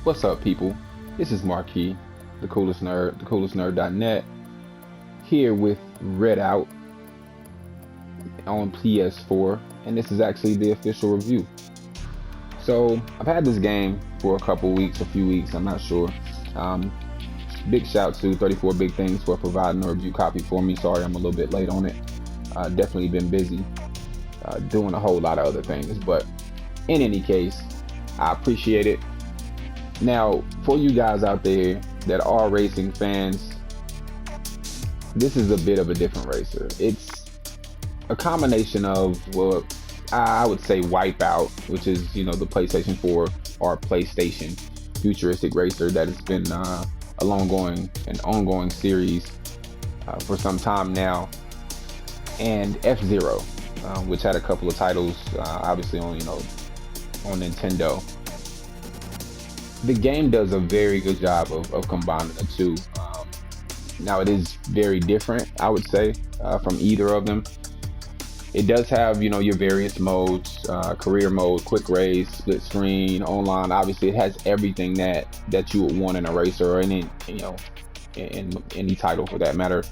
What's up, people? This is Marquis, the coolest nerd, thecoolestnerd.net, here with Redout on PS4, and this is actually the official review. So, I've had this game for a couple weeks, a few weeks, I'm not sure. Big shout to 34 Big Things for providing a review copy for me. Sorry I'm a little bit late on it. Definitely been busy doing a whole lot of other things, but in any case, I appreciate it. Now, for you guys out there that are racing fans, this is a bit of a different racer. It's a combination of, well, I would say Wipeout, which is, the PlayStation 4 or PlayStation futuristic racer that has been an ongoing series for some time now, and F-Zero, which had a couple of titles, obviously on Nintendo. The game does a very good job of combining the two. Now, it is very different, I would say, from either of them. It does have, your various modes, career mode, quick race, split screen, online. Obviously, it has everything that you would want in a racer or in any title for that matter.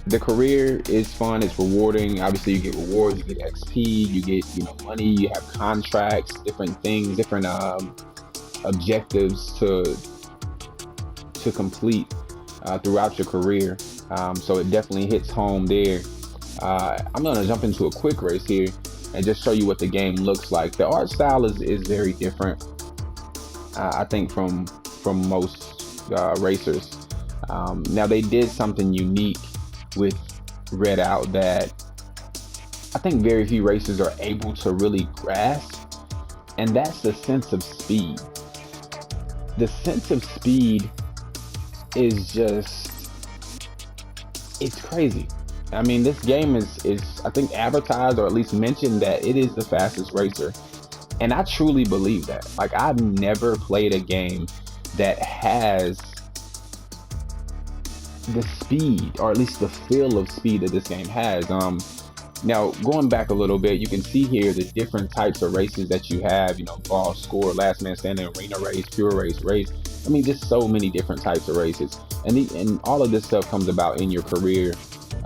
The career is fun, it's rewarding. Obviously, you get rewards, you get XP, you get, money, you have contracts, different things, different objectives to complete throughout your career. So it definitely hits home there. I'm going to jump into a quick race here and just show you what the game looks like. The art style is very different, I think, from most racers. Now, they did something unique with Redout that I think very few racers are able to really grasp, and that's the sense of speed. The sense of speed is just, it's crazy. I mean, this game is I think advertised or at least mentioned that it is the fastest racer. And I truly believe that. Like, I've never played a game that has the speed, or at least the feel of speed that this game has. Now, going back a little bit, you can see here the different types of races that you have, ball score, last man standing, arena race, pure race. I mean, just so many different types of races. And all of this stuff comes about in your career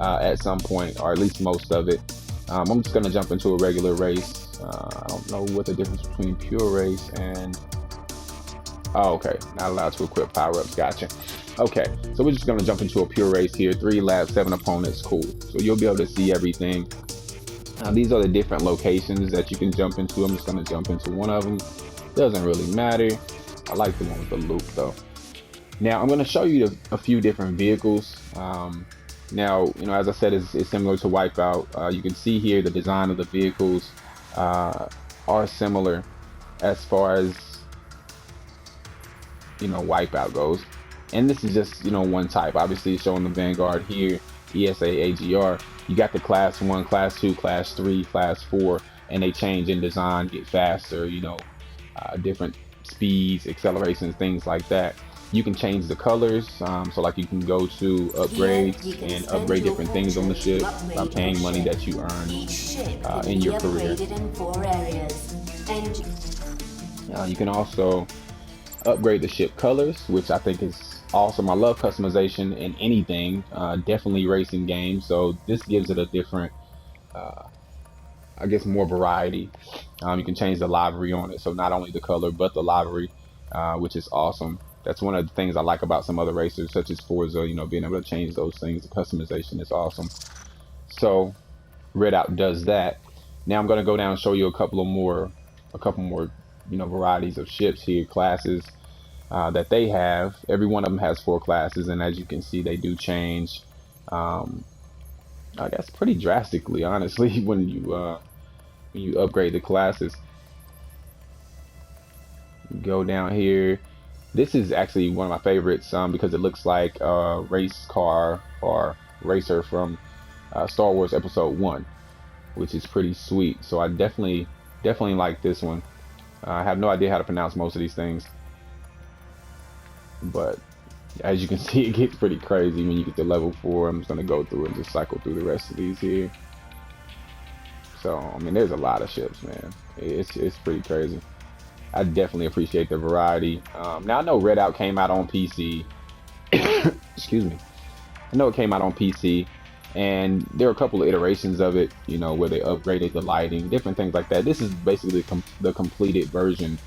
at some point, or at least most of it. I'm just going to jump into a regular race. I don't know what the difference between pure race and... Oh, okay. Not allowed to equip power-ups. Gotcha. Okay, so we're just going to jump into a pure race here. 3 laps, 7 opponents. Cool. So you'll be able to see everything. These are the different locations that you can jump into. I'm just going to jump into one of them. Doesn't really matter. I like the one with the loop, though. Now, I'm going to show you a few different vehicles. Now, as I said, it's similar to Wipeout. You can see here the design of the vehicles are similar as far as, Wipeout goes. And this is just, one type. Obviously, showing the Vanguard here, ESA AGR. You got the Class 1, Class 2, Class 3, Class 4, and they change in design, get faster, different speeds, accelerations, things like that. You can change the colors, so like you can go to upgrades and upgrade different things on the ship by paying money that you earn in your career. You can also upgrade the ship colors, which I think is awesome. I love customization in anything, definitely racing games. So this gives it a different, I guess, more variety. You can change the livery on it, so not only the color but the livery, which is awesome. That's one of the things I like about some other racers, such as Forza. Being able to change those things. The customization is awesome. So Redout does that. Now I'm going to go down and show you a couple more, varieties of ships here, classes that they have. Every one of them has 4 classes, and as you can see, they do change, I guess, pretty drastically, honestly, when you upgrade the classes. Go down here. This is actually one of my favorites because it looks like a race car or racer from Star Wars Episode 1, which is pretty sweet. So I definitely like this one. I have no idea how to pronounce most of these things, but as you can see, it gets pretty crazy when you get to level 4. I'm just going to go through and just cycle through the rest of these here. So, I mean, there's a lot of ships, man. It's pretty crazy. I definitely appreciate the variety. Now I know Redout came out on PC. Excuse me. I know it came out on PC, and there are a couple of iterations of it, you know, where they upgraded the lighting, different things like that. This is basically the completed version.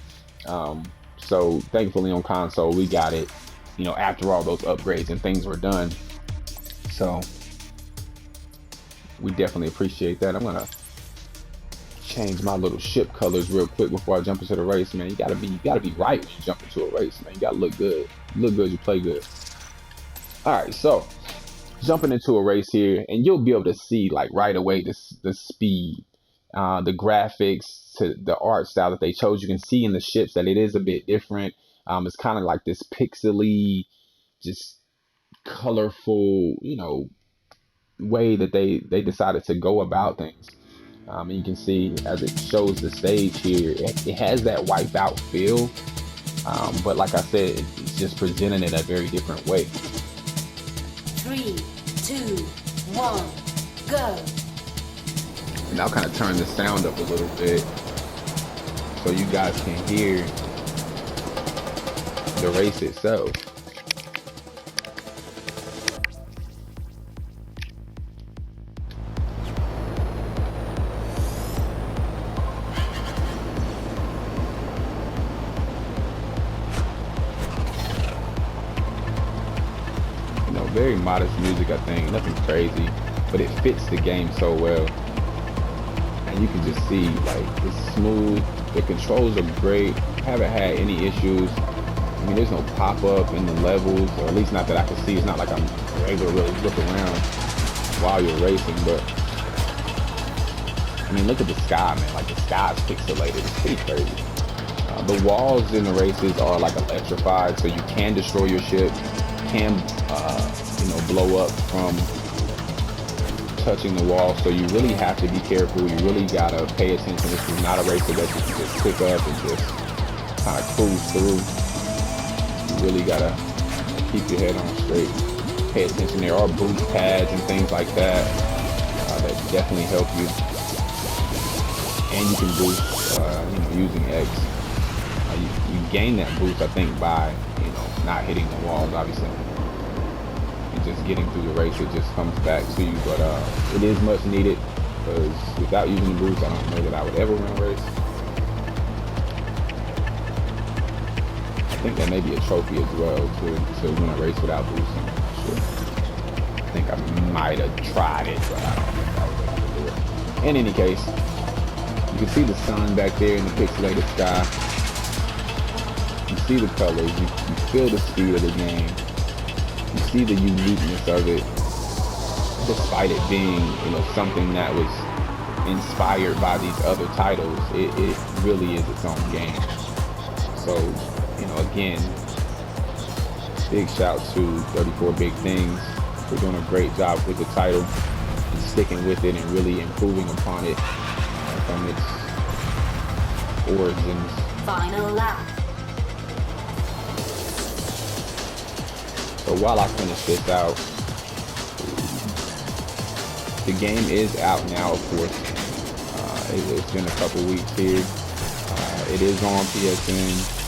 Um, so thankfully on console we got it, you know, after all those upgrades and things were done. So we definitely appreciate that. I'm gonna change my little ship colors real quick before I jump into the race, man. You gotta be right when you jump into a race, man. You gotta look good. You look good, you play good. All right, so jumping into a race here, and you'll be able to see like right away the speed, the graphics, to the art style that they chose. You can see in the ships that it is a bit different. It's kind of like this pixely, just colorful, you know, way that they decided to go about things. And you can see as it shows the stage here, it has that Wipeout feel, but like I said, it's just presented in a very different way. 3, 2, 1, go. And I'll kind of turn the sound up a little bit so you guys can hear the race itself. You know, very modest music, I think, nothing crazy, but it fits the game so well. And you can just see, like, it's smooth, the controls are great, haven't had any issues. I mean, there's no pop-up in the levels, or at least not that I can see. It's not like I'm able to really look around while you're racing, but I mean, look at the sky, man. Like, the sky's pixelated. It's pretty crazy. The walls in the races are like electrified, so you can destroy your ship, can you know, blow up from touching the wall. So you really have to be careful. You really gotta pay attention. This is not a racer that you can just pick up and just kind of cruise through. You really gotta keep your head on straight. Pay attention. There are boost pads and things like that that definitely help you. And you can boost, you know, using X. You gain that boost, I think, by, you know, not hitting the walls, obviously, and just getting through the race. It just comes back to you, but it is much needed, because without using the boost, I don't know that I would ever win a race. I think that may be a trophy as well to win a race without boosting. Sure. I think I might have tried it, but I don't think I was able to do it. In any case, you can see the sun back there in the pixelated sky. You see the colors, you feel the speed of the game, you see the uniqueness of it, despite it being, you know, something that was inspired by these other titles. It really is its own game. So, you know, again, big shout to 34 Big Things for doing a great job with the title and sticking with it and really improving upon it from its origins. Final lap. So while I finish this out, the game is out now, of course. It's been a couple weeks here. It is on PSN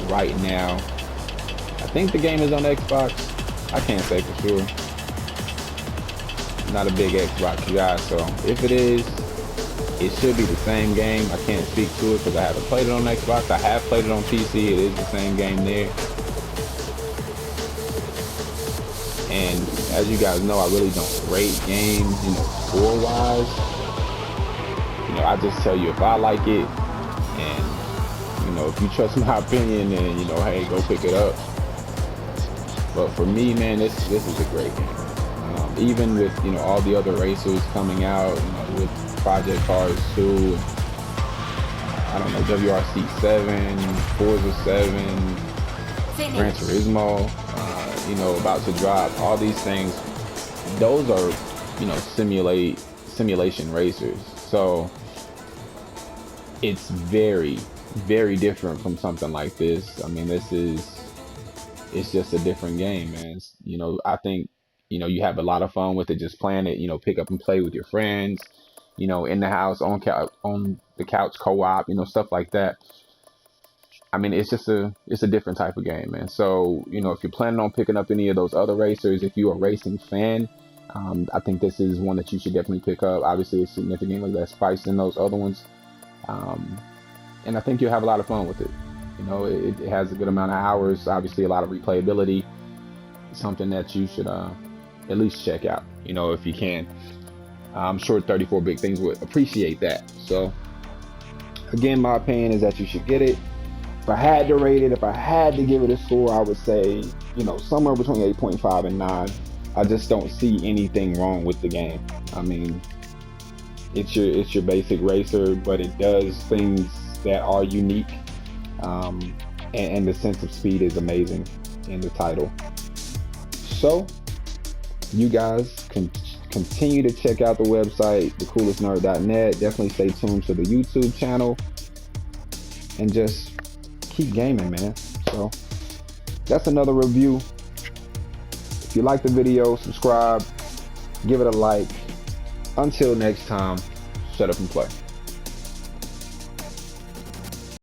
right now. I think the game is on Xbox. I can't say for sure. I'm not a big Xbox guy, so if it is, it should be the same game. I can't speak to it because I haven't played it on Xbox. I have played it on PC. It is the same game there. And as you guys know, I really don't rate games, you know, score-wise. You know, I just tell you if I like it, and, you know, if you trust my opinion, then, you know, hey, go pick it up. But for me, man, this is a great game. Even with, you know, all the other racers coming out, you know, with Project Cars 2, I don't know, WRC 7, Forza 7, Gran Turismo, you know, about to drop, all these things, those are, you know, simulation racers. So it's very, very different from something like this. I mean, it's just a different game, man. You know, I think, you know, you have a lot of fun with it, just playing it, you know, pick up and play with your friends, you know, in the house, on the couch co-op, you know, stuff like that. I mean, it's a different type of game, man. So, you know, if you're planning on picking up any of those other racers, if you're a racing fan, I think this is one that you should definitely pick up. Obviously, it's significantly less price than those other ones. And I think you'll have a lot of fun with it. You know, it has a good amount of hours, obviously a lot of replayability. Something that you should at least check out, you know, if you can. I'm sure 34 Big Things would appreciate that. So, again, my opinion is that you should get it. If I had to rate it, if I had to give it a score, I would say, you know, somewhere between 8.5 and 9. I just don't see anything wrong with the game. I mean, it's your basic racer, but it does things that are unique, and the sense of speed is amazing in the title. So, you guys can continue to check out the website, thecoolestnerd.net. Definitely stay tuned to the YouTube channel, and just keep gaming, man. So that's another review. If you like the video, subscribe, give it a like. Until next time, shut up and play.